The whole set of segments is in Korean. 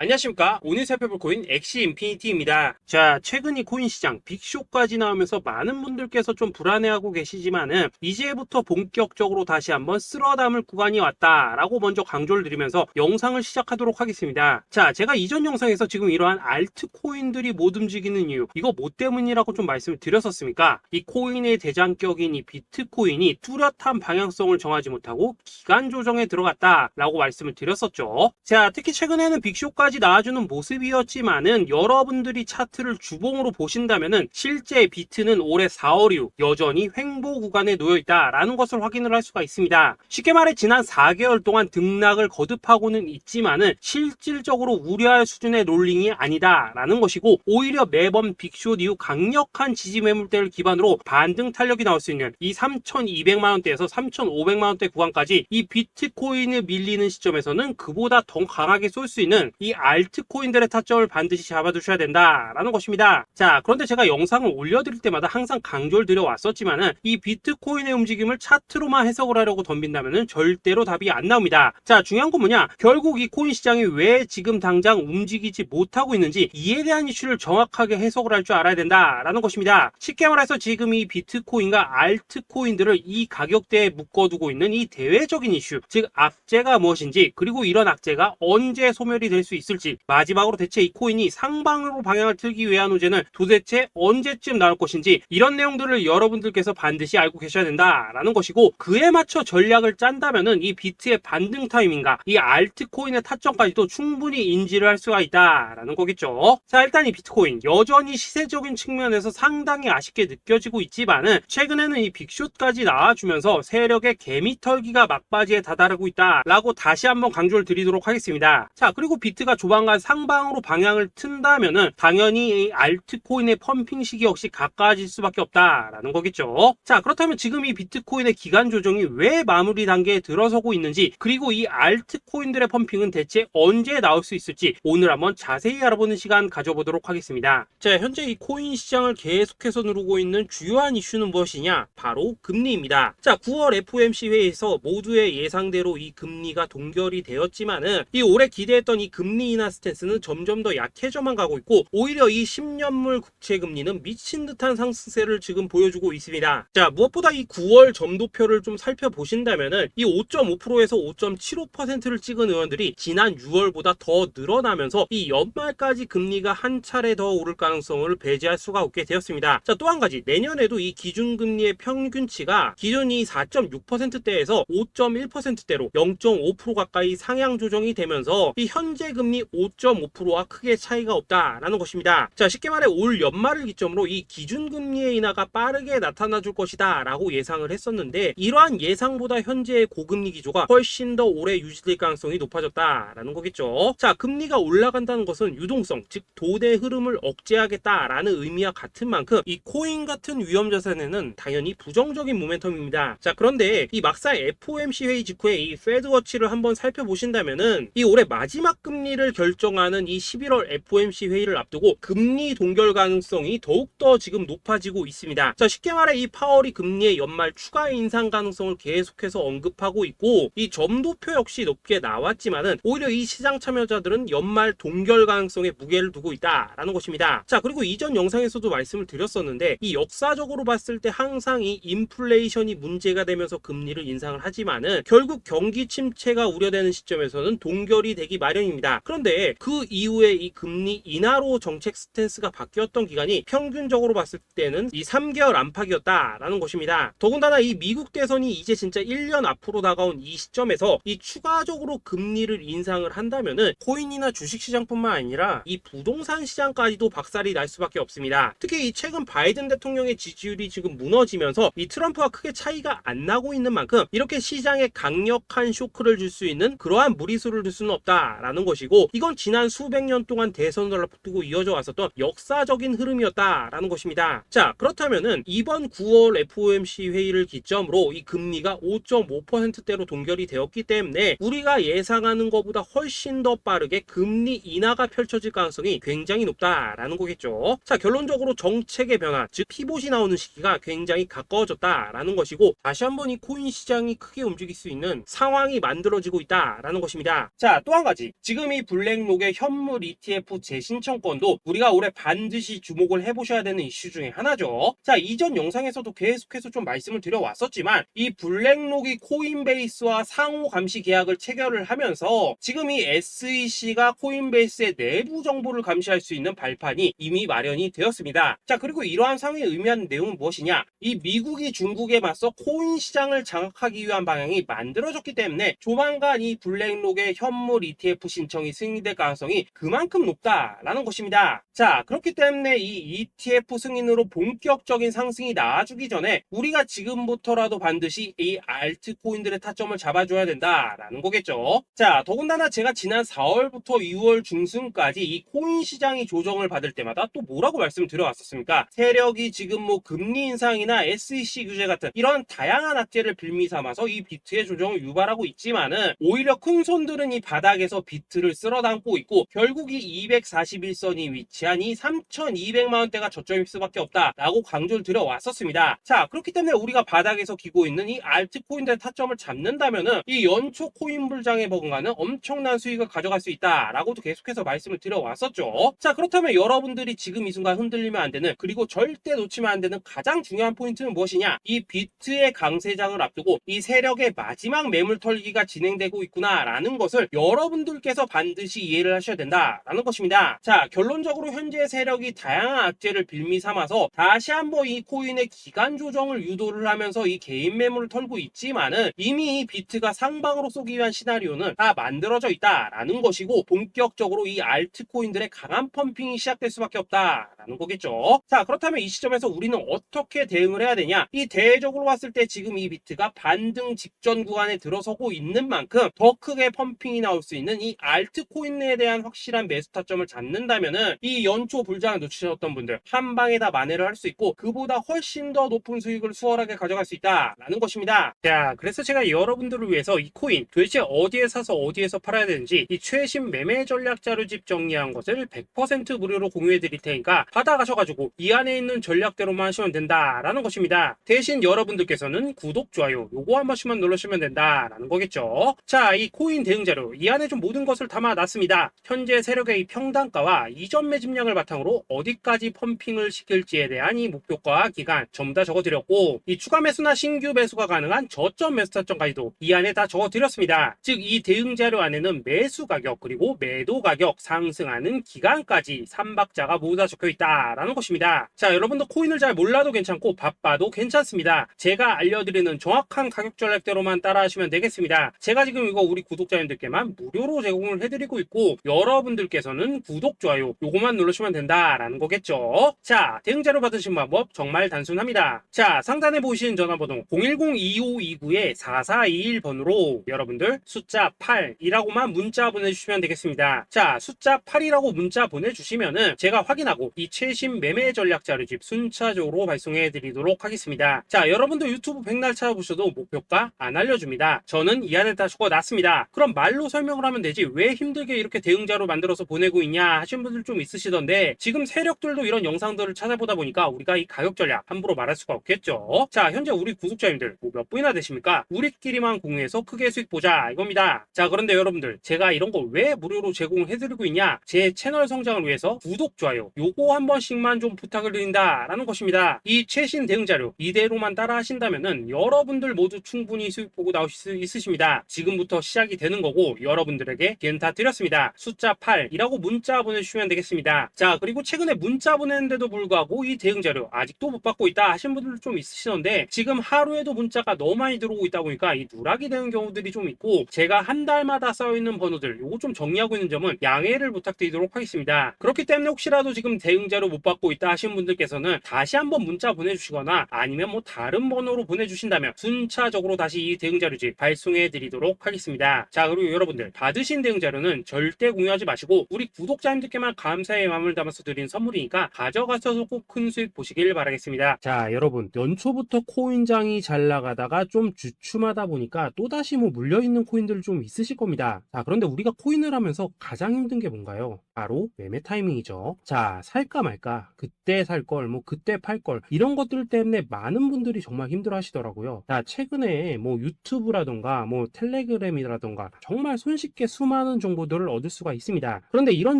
안녕하십니까. 오늘 살펴볼 코인 엑시 인피니티입니다. 자, 최근 이 코인 시장 빅쇼까지 나오면서 많은 분들께서 좀 불안해하고 계시지만은 이제부터 본격적으로 다시 한번 쓸어 담을 구간이 왔다라고 먼저 강조를 드리면서 영상을 시작하도록 하겠습니다. 자, 제가 이전 영상에서 지금 이러한 알트코인들이 못 움직이는 이유, 이거 뭐 때문이라고 좀 말씀을 드렸었습니까? 이 코인의 대장격인 이 비트코인이 뚜렷한 방향성을 정하지 못하고 기간 조정에 들어갔다라고 말씀을 드렸었죠. 자, 특히 최근에는 빅쇼까지 나와주는 모습이었지만은 여러분들이 차트를 주봉으로 보신다면은 실제 비트는 올해 4월 이후 여전히 횡보 구간에 놓여 있다라는 것을 확인을 할 수가 있습니다. 쉽게 말해 지난 4개월 동안 등락을 거듭하고는 있지만은 실질적으로 우려할 수준의 롤링이 아니다라는 것이고, 오히려 매번 빅쇼 이후 강력한 지지 매물대를 기반으로 반등 탄력이 나올 수 있는 이 3,200만 원대에서 3,500만 원대 구간까지 이 비트코인을 밀리는 시점에서는 그보다 더 강하게 쏠 수 있는 이 알트코인들의 타점을 반드시 잡아두셔야 된다라는 것입니다. 자, 그런데 제가 영상을 올려드릴 때마다 항상 강조를 드려왔었지만은 이 비트코인의 움직임을 차트로만 해석을 하려고 덤빈다면은 절대로 답이 안 나옵니다. 자, 중요한 건 뭐냐? 결국 이 코인 시장이 왜 지금 당장 움직이지 못하고 있는지 이에 대한 이슈를 정확하게 해석을 할 줄 알아야 된다라는 것입니다. 쉽게 말해서 지금 이 비트코인과 알트코인들을 이 가격대에 묶어두고 있는 이 대외적인 이슈, 즉 악재가 무엇인지, 그리고 이런 악재가 언제 소멸이 될 수 있을지, 마지막으로 대체 이 코인이 상방으로 방향을 틀기 위한 호재는 도대체 언제쯤 나올 것인지, 이런 내용들을 여러분들께서 반드시 알고 계셔야 된다라는 것이고, 그에 맞춰 전략을 짠다면은 이 비트의 반등 타이밍과 이 알트코인의 타점까지도 충분히 인지를 할 수가 있다라는 거겠죠. 자, 일단 이 비트코인 여전히 시세적인 측면에서 상당히 아쉽게 느껴지고 있지만은 최근에는 이 빅숏까지 나와주면서 세력의 개미털기가 막바지에 다다르고 있다라고 다시 한번 강조를 드리도록 하겠습니다. 자, 그리고 비트가 조만간 상방으로 방향을 튼다면은 당연히 이 알트코인의 펌핑 시기 역시 가까워질 수밖에 없다라는 거겠죠. 자, 그렇다면 지금 이 비트코인의 기간 조정이 왜 마무리 단계에 들어서고 있는지, 그리고 이 알트코인들의 펌핑은 대체 언제 나올 수 있을지 오늘 한번 자세히 알아보는 시간 가져보도록 하겠습니다. 자, 현재 이 코인 시장을 계속해서 누르고 있는 주요한 이슈는 무엇이냐? 바로 금리입니다. 자, 9월 FOMC 회의에서 모두의 예상대로 이 금리가 동결이 되었지만은 이 올해 기대했던 이 금리 인하 스탠스는 점점 더 약해져만 가고 있고, 오히려 이 10년물 국채 금리는 미친 듯한 상승세를 지금 보여주고 있습니다. 자, 무엇보다 이 9월 점도표를 좀 살펴보신다면은 이 5.5%에서 5.75%를 찍은 의원들이 지난 6월보다 더 늘어나면서 이 연말까지 금리가 한 차례 더 오를 가능성을 배제할 수가 없게 되었습니다. 자, 또 한 가지, 내년에도 이 기준금리의 평균치가 기존이 4.6%대에서 5.1%대로 0.5% 가까이 상향 조정이 되면서 이 현재 금리 5.5%와 크게 차이가 없다라는 것입니다. 자, 쉽게 말해 올 연말을 기점으로 이 기준금리의 인하가 빠르게 나타나 줄 것이다 라고 예상을 했었는데, 이러한 예상보다 현재의 고금리 기조가 훨씬 더 오래 유지될 가능성이 높아졌다라는 거겠죠. 자, 금리가 올라간다는 것은 유동성, 즉 돈의 흐름을 억제하겠다라는 의미와 같은 만큼 이 코인 같은 위험 자산에는 당연히 부정적인 모멘텀입니다. 자, 그런데 이 막상 FOMC 회의 직후에 이 페드워치를 한번 살펴보신다면은 이 올해 마지막 금리를 결정하는 이 11월 FOMC 회의를 앞두고 금리 동결 가능성이 더욱더 지금 높아지고 있습니다. 자, 쉽게 말해 이 파월이 금리의 연말 추가 인상 가능성을 계속해서 언급하고 있고, 이 점도표 역시 높게 나왔지만은 오히려 이 시장 참여자들은 연말 동결 가능성에 무게를 두고 있다라는 것입니다. 자, 그리고 이전 영상에서도 말씀을 드렸었는데, 이 역사적으로 봤을 때 항상 이 인플레이션이 문제가 되면서 금리를 인상을 하지만은 결국 경기 침체가 우려되는 시점에서는 동결이 되기 마련입니다. 그런데 그 이후에 이 금리 인하로 정책 스탠스가 바뀌었던 기간이 평균적으로 봤을 때는 이 3개월 안팎이었다라는 것입니다. 더군다나 이 미국 대선이 이제 진짜 1년 앞으로 다가온 이 시점에서 이 추가적으로 금리를 인상을 한다면은 코인이나 주식시장뿐만 아니라 이 부동산 시장까지도 박살이 날 수밖에 없습니다. 특히 이 최근 바이든 대통령의 지지율이 지금 무너지면서 이 트럼프와 크게 차이가 안 나고 있는 만큼 이렇게 시장에 강력한 쇼크를 줄 수 있는 그러한 무리수를 둘 수는 없다라는 것이고, 이건 지난 수백 년 동안 대선을 앞두고 이어져 왔었던 역사적인 흐름이었다라는 것입니다. 자, 그렇다면은 이번 9월 FOMC 회의를 기점으로 이 금리가 5.5%대로 동결이 되었기 때문에 우리가 예상하는 것보다 훨씬 더 빠르게 금리 인하가 펼쳐질 가능성이 굉장히 높다라는 거겠죠. 자, 결론적으로 정책의 변화, 즉 피봇이 나오는 시기가 굉장히 가까워졌다라는 것이고, 다시 한번 이 코인 시장이 크게 움직일 수 있는 상황이 만들어지고 있다라는 것입니다. 자, 또 한 가지, 지금 이 블랙록의 현물 ETF 재신청권도 우리가 올해 반드시 주목을 해보셔야 되는 이슈 중에 하나죠. 자, 이전 영상에서도 계속해서 좀 말씀을 드려왔었지만 이 블랙록이 코인베이스와 상호 감시 계약을 체결을 하면서 지금 이 SEC가 코인베이스의 내부 정보를 감시할 수 있는 발판이 이미 마련이 되었습니다. 자, 그리고 이러한 상황이 의미하는 내용은 무엇이냐? 이 미국이 중국에 맞서 코인 시장을 장악하기 위한 방향이 만들어졌기 때문에 조만간 이 블랙록의 현물 ETF 신청이 승인될 가능성이 그만큼 높다라는 것입니다. 자, 그렇기 때문에 이 ETF 승인으로 본격적인 상승이 나와주기 전에 우리가 지금부터라도 반드시 이 알트코인들의 타점을 잡아줘야 된다라는 거겠죠. 자, 더군다나 제가 지난 4월부터 6월 중순까지 이 코인 시장이 조정을 받을 때마다 또 뭐라고 말씀드려왔었습니까? 세력이 지금 뭐 금리 인상이나 SEC 규제 같은 이런 다양한 악재를 빌미 삼아서 이 비트의 조정을 유발하고 있지만은 오히려 큰 손들은 이 바닥에서 비트를 쓸어담고 있고 결국 이 241선이 위치한 이 3,200만 원대가 저점일 수밖에 없다라고 강조를 드려왔었습니다. 자, 그렇기 때문에 우리가 바닥에서 기고 있는 이 알트코인들의 타점을 잡는다면은 이 연초 코인 불장에 버금가는 엄청난 수익을 가져갈 수 있다라고도 계속해서 말씀을 드려왔었죠. 자, 그렇다면 여러분들이 지금 이 순간 흔들리면 안 되는, 그리고 절대 놓치면 안 되는 가장 중요한 포인트는 무엇이냐? 이 비트의 강세장을 앞두고 이 세력의 마지막 매물 털기가 진행되고 있구나라는 것을 여러분들께서 반드시 이해를 하셔야 된다라는 것입니다. 자, 결론적으로 현재 세력이 다양한 악재를 빌미 삼아서 다시 한번 이 코인의 기간 조정을 유도를 하면서 이 개인 매물을 털고 있지만은 이미 이 비트가 상방으로 쏘기 위한 시나리오는 다 만들어져 있다라는 것이고 본격적으로 이 알트코인들의 강한 펌핑이 시작될 수밖에 없다라는 거겠죠. 자, 그렇다면 이 시점에서 우리는 어떻게 대응을 해야 되냐? 이 대외적으로 봤을 때 지금 이 비트가 반등 직전 구간에 들어서고 있는 만큼 더 크게 펌핑이 나올 수 있는 이 알트코인에 대한 확실한 매수 타점을 잡는다면은 이 연초 불장을 놓치셨던 분들 한 방에 다 만회를 할 수 있고 그보다 훨씬 더 높은 수익을 수월하게 가져갈 수 있다라는 것입니다. 자, 그래서 제가 여러분들을 위해서 이 코인 도대체 어디에 사서 어디에서 팔아야 되는지 이 최신 매매 전략 자료집 정리한 것을 100% 무료로 공유해 드릴 테니까 받아가셔가지고 이 안에 있는 전략대로만 하시면 된다라는 것입니다. 대신 여러분들께서는 구독, 좋아요 요거 한 번씩만 눌러주시면 된다라는 거겠죠. 자, 이 코인 대응 자료 이 안에 좀 모든 것을 담아놨습니다. 현재 세력의 이 평단가와 이전 매집량을 바탕으로 어디까지 펌핑을 시킬지에 대한 이 목표가 기간 전부 다 적어드렸고 이 추가 매수나 신규 매수가 가능한 저점 매수 타점까지도 이 안에 다 적어드렸습니다. 즉 이 대응 자료 안에는 매수 가격 그리고 매도 가격 상승하는 기간까지 3박자가 모두 다 적혀있다라는 것입니다. 자, 여러분도 코인을 잘 몰라도 괜찮고 바빠도 괜찮습니다. 제가 알려드리는 정확한 가격 전략대로만 따라하시면 되겠습니다. 제가 지금 이거 우리 구독자님들께만 무료로 제공을 해드리고 있고 여러분들께서는 구독, 좋아요 요거만 누르시면 된다라는 거겠죠. 자, 대응 자료 받으신 방법 정말 단순합니다. 자, 상단에 보이시는 전화번호 010-2529-4421번으로 여러분들 숫자 8이라고만 문자 보내주시면 되겠습니다. 자, 숫자 8이라고 문자 보내주시면은 제가 확인하고 이 최신 매매 전략 자료집 순차적으로 발송해 드리도록 하겠습니다. 자, 여러분도 유튜브 백날 찾아보셔도 목표가 안 알려줍니다. 저는 이 안에 다 적어놨습니다. 그럼 말로 설명을 하면 되지 왜 힘들게 이렇게 대응 자료 만들어서 보내고 있냐 하신 분들 좀 있으시던데 지금 세력들도 이런 영상들을 찾아보다 보니까 우리가 이 가격 전략 함부로 말할 수가 없겠죠. 자, 현재 우리 구독자님들 몇 분이나 되십니까? 우리끼리만 공유해서 크게 수익 보자 이겁니다. 자, 그런데 여러분들 제가 이런 거 왜 무료로 제공을 해드리고 있냐? 제 채널 성장을 위해서 구독, 좋아요 요거 한 번씩만 좀 부탁을 드린다라는 것입니다. 이 최신 대응 자료 이대로만 따라 하신다면은 여러분들 모두 충분히 수익 보고 나오실 수 있으십니다. 지금부터 시작이 되는 거고 여러분들에게 기회는 다 드렸습니다. 숫자 8이라고 문자 보내주시면 되겠습니다. 자, 그리고 최근에 문자 보냈는데도 불구하고 이 대응 자료 아직도 못 받고 있다 하신 분들 좀 있으시던데 지금 하루에도 문자가 너무 많이 들어오고 있다 보니까 이 누락이 되는 경우들이 좀 있고 제가 한 달마다 쌓여있는 번호들 요거 좀 정리하고 있는 점은 양해를 부탁드리도록 하겠습니다. 그렇기 때문에 혹시라도 지금 대응 자료 못 받고 있다 하신 분들께서는 다시 한번 문자 보내주시거나 아니면 뭐 다른 번호로 보내주신다면 순차적으로 다시 이 대응 자료집 발송해 드리도록 하겠습니다. 자, 그리고 여러분들 받으신 대응 자료는 절대 공유하지 마시고 우리 구독자님들께만 감사의 마음을 담아서 드린 선물이니까 가져가셔서 꼭 큰 수익 보시길 바라겠습니다. 자, 여러분 연초부터 코인장이 잘 나가다가 좀 주춤하다 보니까 또다시 뭐 물려있는 코인들 좀 있으실 겁니다. 자, 그런데 우리가 코인을 하면서 가장 힘든 게 뭔가요? 바로 매매 타이밍이죠. 자, 살까 말까, 그때 살 걸, 뭐 그때 팔 걸, 이런 것들 때문에 많은 분들이 정말 힘들어 하시더라고요. 자, 최근에 뭐 유튜브라던가 뭐 텔레그램이라던가 정말 손쉽게 수많은 정보들을 얻을 수가 있습니다. 그런데 이런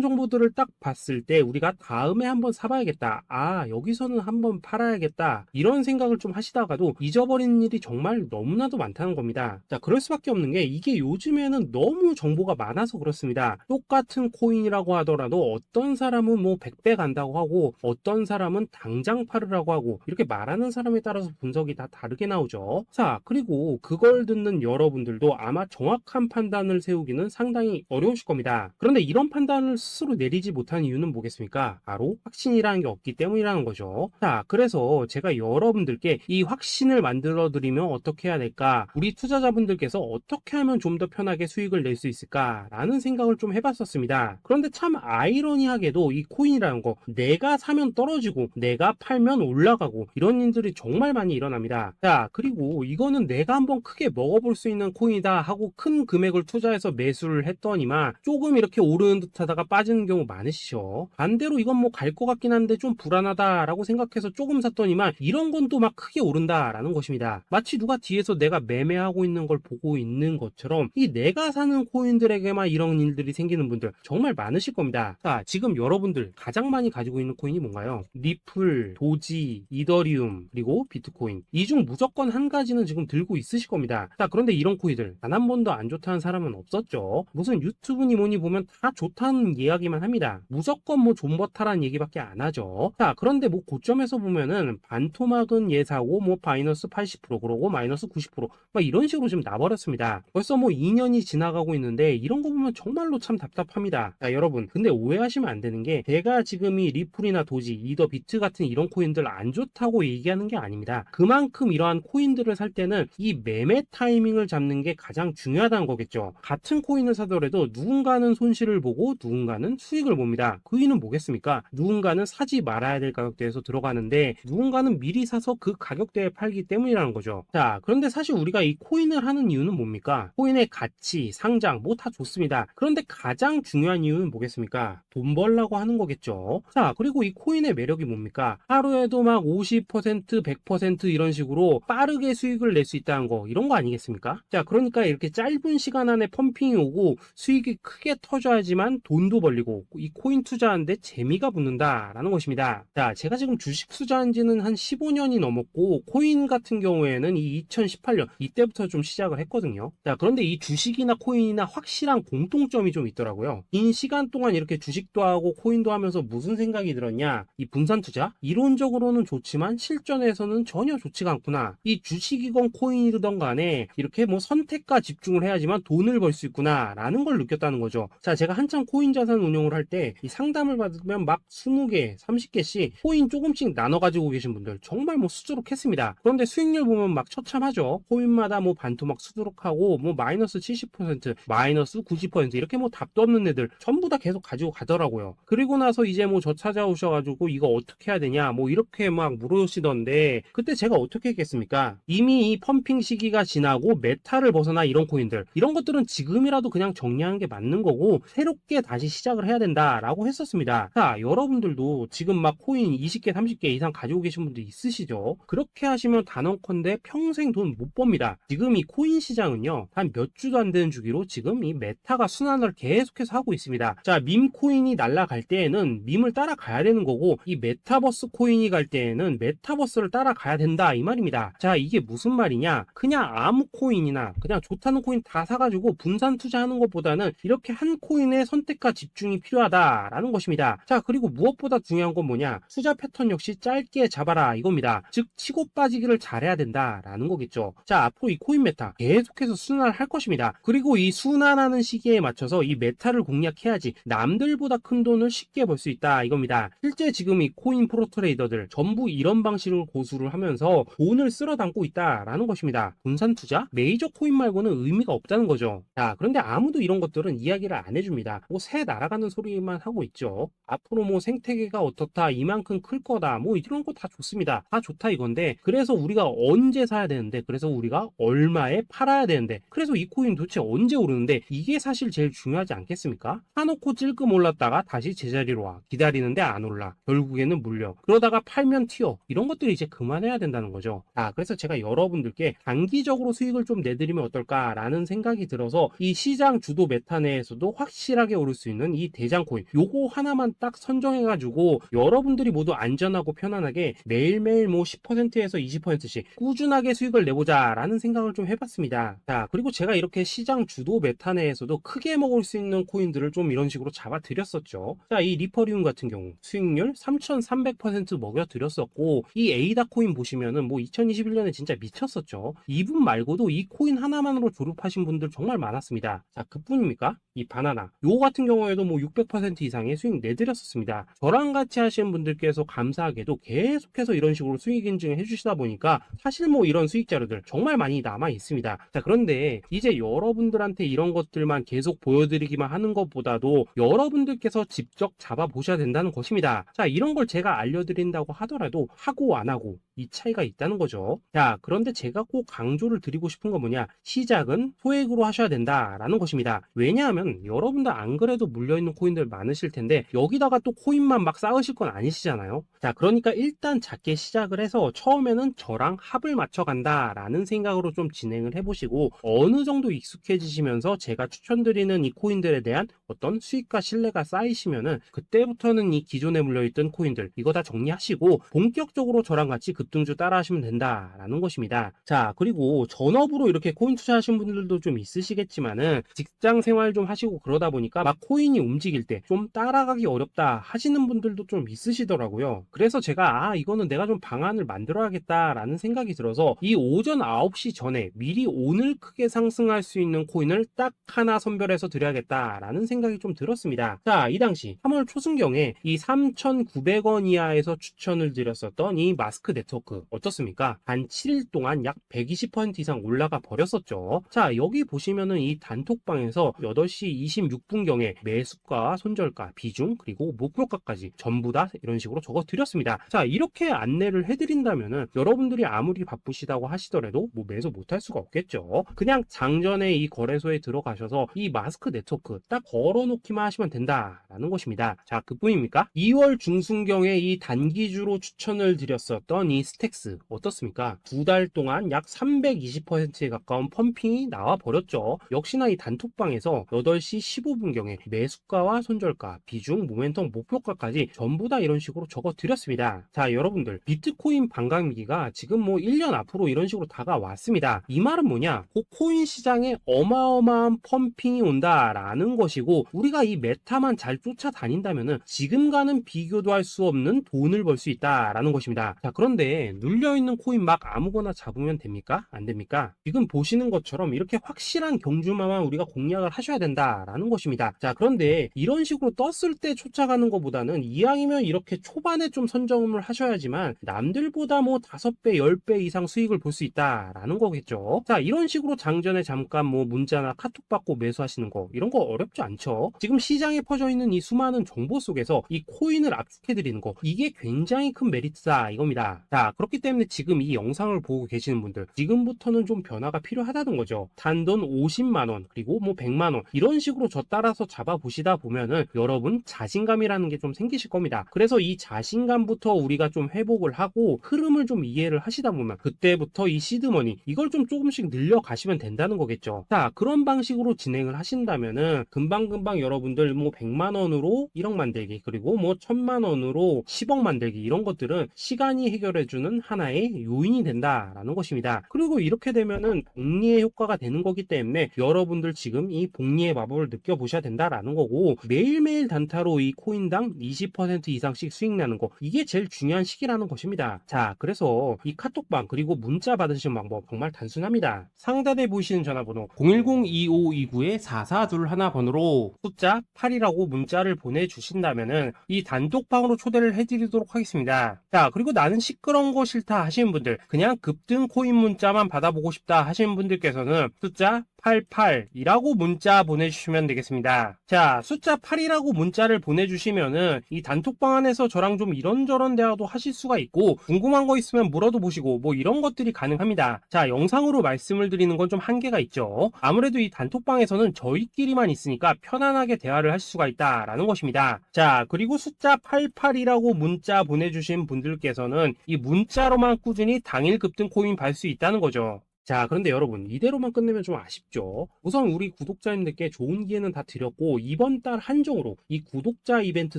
정보들을 딱 봤을 때 우리가 다음에 한번 사봐야겠다, 아 여기서는 한번 팔아야겠다, 이런 생각을 좀 하시다가도 잊어버리는 일이 정말 너무나도 많다는 겁니다. 자, 그럴 수밖에 없는 게 이게 요즘에는 너무 정보가 많아서 그렇습니다. 똑같은 코인이라고 하더라도 어떤 사람은 뭐 100배 간다고 하고 어떤 사람은 당장 팔으라고 하고, 이렇게 말하는 사람에 따라서 분석이 다 다르게 나오죠. 자, 그리고 그걸 듣는 여러분들도 아마 정확한 판단을 세우기는 상당히 어려우실 겁니다. 그런데 이런 판단을 스스로 내리지 못하는 이유는 뭐겠습니까? 바로 확신이라는 게 없기 때문이라는 거죠. 자, 그래서 제가 여러분들께 이 확신을 만들어 드리면 어떻게 해야 될까, 우리 투자자분들께서 어떻게 하면 좀 더 편하게 수익을 낼 수 있을까 라는 생각을 좀 해봤었습니다. 그런데 참 아이러니하게도 이 코인이라는 거, 내가 사면 떨어지고 내가 팔면 올라가고 이런 일들이 정말 많이 일어납니다. 자, 그리고 이거는 내가 한번 크게 먹어볼 수 있는 코인이다 하고 큰 금액을 투자해서 매수를 했더니만 조금 이렇게 오르는 듯 하다가 빠지는 경우 많으시죠. 반대로 이건 뭐 갈 것 같긴 한데 좀 불안하다라고 생각해서 조금 샀더니만 이런 건 또 막 크게 오른다라는 것입니다. 마치 누가 뒤에서 내가 매매하고 있는 걸 보고 있는 것처럼 이 내가 사는 코인들에게만 이런 일들이 생기는 분들 정말 많으실 겁니다. 자, 지금 여러분들 가장 많이 가지고 있는 코인이 뭔가요? 리플, 도지, 이더리움, 그리고 비트코인. 이 중 무조건 한 가지는 지금 들고 있으실 겁니다. 자, 그런데 이런 코인들 단 한 번도 안 좋다는 사람은 없었죠. 무슨 유튜브니 뭐니 보면 다 좋다는 이야기만 합니다. 무조건 뭐 존버타라는 얘기밖에 안 하죠. 자, 그런데 뭐 고점에서 보면은 반토막은 예사고 뭐 마이너스 80% 그러고 마이너스 90%막 이런 식으로 지금 나버렸습니다. 벌써 뭐 2년이 지나가고 있는데 이런 거 보면 정말로 참 답답합니다. 자, 여러분 근데 오해하시면 안 되는 게 제가 지금 이 리플이나 도지, 이더, 비트 같은 이런 코인들 안 좋다고 얘기하는 게 아닙니다. 그만큼 이러한 코인들을 살 때는 이 매매 타이밍을 잡는 게 가장 중요하다는 거겠죠. 같은 코인을 사더라도 누군가는 손실을 보고 누군가는 수익을 봅니다. 그 이유는 뭐겠습니까? 누군가는 사지 말아야 될 가격대에서 들어가는데 누군가는 미리 사서 그 가격대에 팔기 때문이라는 거죠. 자, 그런데 사실 우리가 이 코인을 하는 이유는 뭡니까? 코인의 가치, 상장 뭐 다 좋습니다. 그런데 가장 중요한 이유는 뭐겠습니까? 돈 벌라고 하는 거겠죠. 자, 그리고 이 코인의 매력이 뭡니까? 하루에도 막 50%, 100% 이런 식으로 빠르게 수익을 낼 수 있다는 거, 이런 거 아니겠습니까? 자, 그러니까 이렇게 짧은 시간 안에 펌핑이 오고 수익이 크게 터져야지만 돈도 벌리고 이 코인 투자하는데 재미가 붙는다라는 것입니다. 자, 제가 지금 주식 투자한 지는 한 15년이 넘었고 코인 같은 경우에는 이 2018년 이때부터 좀 시작을 했거든요. 자, 그런데 이 주식이나 코인이나 확실한 공통점이 좀 있더라고요. 긴 시간 동안 이렇게 주식도 하고 코인도 하면서 무슨 생각이 들었냐, 이 분산 투자 이론적으로는 좋지만 실전에서는 전혀 좋지가 않구나, 이 주식이건 코인이든 간에 이렇게 뭐 선택과 집중을 해야지만 돈을 벌 수 있구나 라는 걸 느꼈다는 거죠. 자, 제가 한창 코인 자산 운용을 할 때 이 상담을 받으면 막 20개 30개씩 코인 조금씩 나눠 가지고 계신 분들 정말 뭐 수두룩했습니다. 그런데 수익률 보면 막 처참하죠. 코인마다 뭐 반토막 수두룩하고 뭐 마이너스 70% 마이너스 90% 이렇게 뭐 답도 없는 애들 전부 다 계속 가지고 가더라고요. 그리고 나서 이제 뭐 저 찾아오셔가지고 이거 어떻게 해야 되냐 뭐 이렇게 막 물으시던데 그때 제가 어떻게 했겠습니까? 이미 이 펌핑 시기가 지나고 메타를 벗어나 이런 코인들 이런 것들은 지금이라도 그냥 정리하는 게 맞는 거고 새롭게 다시 시작을 해야 된다라고 했었습니다. 자, 여러분들도 지금 막 코인 20개 30개 이상 가지고 계신 분들 있으시죠? 그렇게 하시면 단언컨대 평생 돈 못 법니다. 지금 이 코인 시장은요 한 몇 주도 안 되는 주기로 지금 이 메타가 순환을 계속해서 하고 있습니다. 자, 밈 코인이 날아갈 때에는 밈을 따라가야 되는 거고 이 메타버스 코인이 갈 때에는 메타버스를 따라가야 된다 이 말입니다. 자, 이게 무슨 말이냐, 그냥 아무 코인이나 그냥 좋다는 코인 다 사가지고 분산 투자하는 것보다는 이렇게 한 코인에 선택과 집중이 필요하다라는 것입니다. 자, 그리고 무엇보다 중요한 건 뭐냐, 투자 패턴 역시 짧게 잡아라 이겁니다. 즉 치고 빠지기를 잘해야 된다라는 거겠죠. 자, 앞으로 이 코인 메타 계속해서 순환을 할 것입니다. 그리고 이 순환하는 시기에 맞춰서 이 메타를 공략해야지 남들보다 큰 돈을 쉽게 벌 수 있다 이겁니다. 실제 지금 이 코인 프로 트레이더들 전부 이런 방식을 고수를 하면서 돈을 쓸어 담고 있다라는 것입니다. 분산 투자? 메이저 코인 말고는 의미가 없다는 거죠. 자, 그런데 아무도 이런 것들은 이야기를 안 해줍니다. 뭐 새 날아가는 소리만 하고 있죠. 앞으로 뭐 생태계가 어떻다, 이만큼 클 거다, 뭐 이런 거 다 좋습니다. 다 좋다 이건데 그래서 우리가 언제 사야 되는데, 그래서 우리가 얼마에 팔아야 되는데, 그래서 이 코인 도대체 언제 오르는데, 이게 사실 제일 중요하지 않겠습니까? 사놓고 찔끔 올랐다가 다시 제자리로 와. 기다리는데 안 올라. 결국에는 물려. 그러다가 팔면 튀어. 이런 것들이 이제 그만해야 된다는 거죠. 그래서 제가 여러분들께 단기적으로 수익을 좀 내드리면 어떨까라는 생각이 들어서 이 시장 주도 메타 내에서도 확실하게 오를 수 있는 이 대장코인 요거 하나만 딱 선정해가지고 여러분들이 모두 안전하고 편안하게 매일매일 뭐 10%에서 20%씩 꾸준하게 수익을 내보자 라는 생각을 좀 해봤습니다. 그리고 제가 이렇게 시장 주도 메타 내에서도 크게 먹을 수 있는 코인들을 좀 이런 식으로 잡아드렸었죠. 이 리퍼리움 같은 경우 수익률 3,300% 먹여드렸었고, 이 에이다 코인 보시면은 뭐 2021년에 진짜 미쳤었죠. 이분 말고도 이 코인 하나만으로 졸업하신 분들 정말 많았습니다. 그뿐입니까? 이 바나나 요거 같은 경우에도 뭐 600% 이상의 수익 내드렸었습니다. 저랑 같이 하시는 분들께서 감사하게도 계속해서 이런 식으로 수익 인증을 해주시다 보니까 사실 뭐 이런 수익 자료들 정말 많이 남아 있습니다. 그런데 이제 여러분들한테 이런 것들만 계속 보여드리기만 하는 것보다도 여러분들께서 직접 잡아보셔야 된다는 것입니다. 이런 걸 제가 알려드린다고 하더라도 하고 안 하고 이 차이가 있다는 거죠. 그런데 제가 꼭 강조를 드리고 싶은 건 뭐냐, 시작은 소액으로 하셔야 된다라는 것입니다. 왜냐하면 여러분들 안 그래도 물려있는 코인들 많으실 텐데 여기다가 또 코인만 막 쌓으실 건 아니시잖아요. 그러니까 일단 작게 시작을 해서 처음에는 저랑 합을 맞춰 간다라는 생각으로 좀 진행을 해보시고, 어느 정도 익숙해지시면서 제가 추천드리는 이 코인들에 대한 어떤 수익과 신뢰가 쌓이시면은 그때부터는 이 기존에 물려있던 코인들 이거 다 정리하시고 본격적으로 저랑 같이 급등주 따라 하시면 된다라는 것입니다. 그리고 전업으로 이렇게 코인 투자하신 분들도 좀 있으시겠지만은 직장 생활 좀 하시고 그러다 보니까 막 코인이 움직일 때 좀 따라가기 어렵다 하시는 분들도 좀 있으시더라고요. 그래서 제가 이거는 내가 좀 방안을 만들어야겠다라는 생각이 들어서 이 오전 9시 전에 미리 오늘 크게 상승할 수 있는 코인을 딱 하나 선별해서 드려야겠다라는 생각이 좀 들었습니다. 이 당시 3월 초순경에 이 3,900원 이하에서 추천을 드렸었던 이 마스크 네트워크 어떻습니까? 단 7일 동안 약 120% 이상 올라가 버렸었죠. 여기 보시면은 이 단톡방에서 8시 26분경에 매수가, 손절가, 비중, 그리고 목표가까지 전부 다 이런 식으로 적어 드렸습니다. 이렇게 안내를 해드린다면은 여러분들이 아무리 바쁘시다고 하시더라도 뭐 매수 못할 수가 없겠죠. 그냥 장전에 이 거래소에 들어가셔서 이 마스크 네트워크 딱 걸어놓기만 하시면 된다라는 것입니다. 그뿐입니까? 2월 중순경에 이 단기주로 추천을 드렸었던 이 스택스 어떻습니까? 2달 동안 약 320%에 가까운 펌핑이 나와 버렸죠. 역시나 이 단톡방에서 8시 15분경에 매수가와 손절가, 비중, 모멘텀, 목표가까지 전부 다 이런 식으로 적어 드렸습니다. 여러분들 비트코인 반감기가 지금 뭐 1년 앞으로 이런 식으로 다가왔습니다. 이 말은 뭐냐? 코인 시장에 어마어마한 펌핑이 온다라는 것이고, 우리가 이 메타만 잘 쫓아다닌다면은 지금과는 비교도 할 수 없는 돈을 벌 수 있다라는 것입니다. 그런데 눌려있는 코인 막 아무거나 잡으면 됩니까? 안 됩니까? 지금 보시는 것처럼 이렇게 확실한 경주마만 우리가 공략을 하셔야 된다라는 것입니다. 그런데 이런 식으로 떴을 때 쫓아가는 것보다는 이왕이면 이렇게 초반에 좀 선점을 하셔야지만 남들보다 뭐 5배, 10배 이상 수익을 볼 수 있다라는 거겠죠. 이런 식으로 장전에 잠깐 뭐 문자나 카톡 받고 매수하시는 거 이런 거 어렵지 않죠. 지금 시장에 퍼져 있는 이 수많은 정보 속에서 이 코인을 압축해드리는 거 이게 굉장히 큰 메리트다 이겁니다. 그렇기 때문에 지금 이 영상을 보고 계시는 분들 지금부터는 좀 변화가 필요하다는 거죠. 단돈 50만원 그리고 뭐 100만원 이런 식으로 저 따라서 잡아보시다 보면은 여러분 자신감이라는 게 좀 생기실 겁니다. 그래서 이 자신감부터 우리가 좀 회복을 하고 흐름을 좀 이해를 하시다 보면 그때부터 이 시드머니 이걸 좀 조금씩 늘려가시면 된다는 거겠죠. 그런 방식으로 진행을 하신다면은 금방금방 여러분들 뭐 100만원으로 1억 만들기 그리고 뭐 1000만원으로 10억 만들기 이런 것들은 시간이 해결해주는 하나의 요인이 된다라는 것입니다. 그리고 이렇게 되면은 복리의 효과가 되는 거기 때문에 여러분들 지금 이 복리의 마법을 느껴보셔야 된다라는 거고, 매일매일 단타로 이 코인당 20% 이상씩 수익 나는 거 이게 제일 중요한 시기라는 것입니다. 그래서 이 카톡방 그리고 문자 받으시는 방법 정말 단순합니다. 상단에 보이시는 전화번호 010-2529-4421 번호로 숫자 8이라고 문자를 보내주신다면은 이 단톡방으로 초대를 해드리도록 하겠습니다. 그리고 나는 시끄러운 거 싫다 하시는 분들, 그냥 급등 코인 문자만 받아보고 싶다 하시는 분들께서는 숫자 88이라고 문자 보내주시면 되겠습니다. 숫자 8이라고 문자를 보내주시면은 이 단톡방 안에서 저랑 좀 이런저런 대화도 하실 수가 있고, 궁금한 거 있으면 물어도 보시고 뭐 이런 것들이 가능합니다. 영상으로 말씀을 드리는 건 좀 한계가 있죠. 아무래도 이 단톡방에서는 저희끼리만 있으니까 편안하게 대화 대화를 할 수가 있다라는 것입니다. 자, 그리고 숫자 88이라고 문자 보내주신 분들께서는 이 문자로만 꾸준히 당일 급등 코인 받을 수 있다는 거죠. 자, 그런데 여러분, 이대로만 끝내면 좀 아쉽죠? 우선 우리 구독자님들께 좋은 기회는 다 드렸고, 이번 달 한정으로 이 구독자 이벤트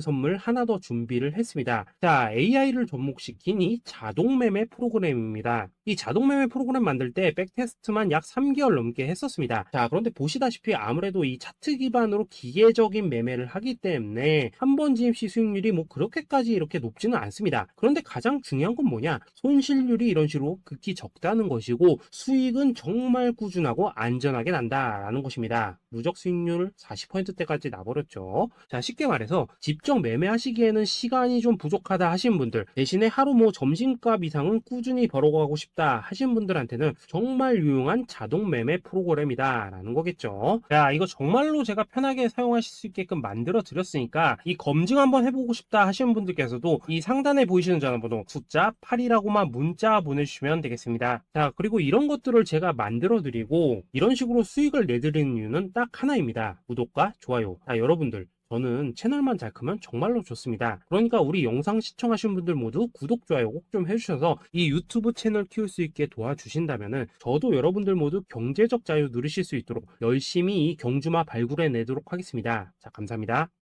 선물 하나 더 준비를 했습니다. 자, AI를 접목시킨 이 자동매매 프로그램입니다. 이 자동매매 프로그램 만들 때 백테스트만 약 3개월 넘게 했었습니다. 자, 그런데 보시다시피 아무래도 이 차트 기반으로 기계적인 매매를 하기 때문에 한 번 지임 시 수익률이 뭐 그렇게까지 이렇게 높지는 않습니다. 그런데 가장 중요한 건 뭐냐? 손실률이 이런 식으로 극히 적다는 것이고, 수익은 정말 꾸준하고 안전하게 난다라는 것입니다. 누적 수익률 40%대까지 나버렸죠. 자, 쉽게 말해서 직접 매매하시기에는 시간이 좀 부족하다 하신 분들, 대신에 하루 뭐 점심값 이상은 꾸준히 벌어가고 싶다 하신 분들한테는 정말 유용한 자동 매매 프로그램이다라는 거겠죠. 자, 이거 정말로 제가 편하게 사용하실 수 있게끔 만들어 드렸으니까 이 검증 한번 해보고 싶다 하시는 분들께서도 이 상단에 보이시는 전화번호 숫자 8이라고만 문자 보내주시면 되겠습니다. 자, 그리고 이런 것들을 제가 만들어 드리고 이런 식으로 수익을 내드리는 이유는 딱 하나입니다. 구독과 좋아요. 자, 여러분들, 저는 채널만 잘 크면 정말로 좋습니다. 그러니까 우리 영상 시청하신 분들 모두 구독, 좋아요 꼭 좀 해주셔서 이 유튜브 채널 키울 수 있게 도와주신다면은 저도 여러분들 모두 경제적 자유 누리실 수 있도록 열심히 이 경주마 발굴해 내도록 하겠습니다. 자, 감사합니다.